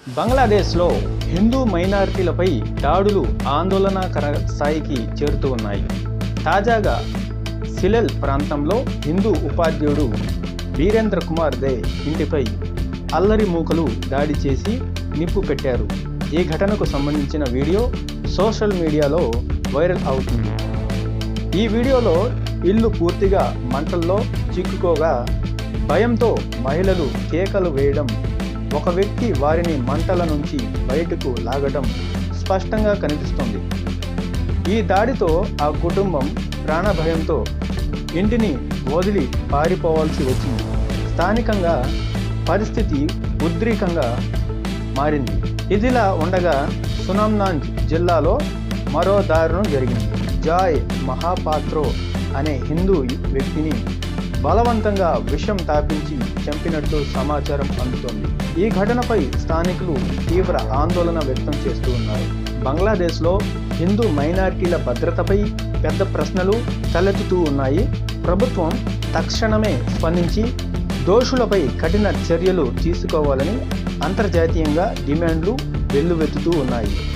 బంగ్లాదేశ్లో హిందూ మైనారిటీలపై దాడులు ఆందోళనకర స్థాయికి చేరుతూ ఉన్నాయి. తాజాగా సిలెల్ ప్రాంతంలో హిందూ ఉపాధ్యాయుడు వీరేంద్ర కుమార్ దే ఇంటిపై అల్లరి మూకలు దాడి చేసి నిప్పు పెట్టారు. ఈ ఘటనకు సంబంధించిన వీడియో సోషల్ మీడియాలో వైరల్ అవుతుంది. ఈ వీడియోలో ఇల్లు పూర్తిగా మంటల్లో చిక్కుకోగా భయంతో మహిళలు కేకలు వేయడం, ఒక వ్యక్తి వారిని మంటల నుంచి బయటకు లాగడం స్పష్టంగా కనిపిస్తుంది. ఈ దాడితో ఆ కుటుంబం ప్రాణభయంతో ఇంటిని వదిలి పారిపోవాల్సి వచ్చింది. స్థానికంగా పరిస్థితి ఉద్రిక్తంగా మారింది. ఇదిలా ఉండగా సునామ్నాంజ్ జిల్లాలో మరో దారుణం జరిగింది. జాయ్ మహాపాత్రో అనే హిందూ వ్యక్తిని బలవంతంగా విషం తాపించి చంపినట్టు సమాచారం అందుతోంది. ఈ ఘటనపై స్థానికులు తీవ్ర ఆందోళన వ్యక్తం చేస్తూ ఉన్నారు. బంగ్లాదేశ్లో హిందూ మైనారిటీల భద్రతపై పెద్ద ప్రశ్నలు తలెత్తుతూ ఉన్నాయి. ప్రభుత్వం తక్షణమే స్పందించి దోషులపై కఠిన చర్యలు తీసుకోవాలని అంతర్జాతీయంగా డిమాండ్లు వెల్లువెత్తుతూ ఉన్నాయి.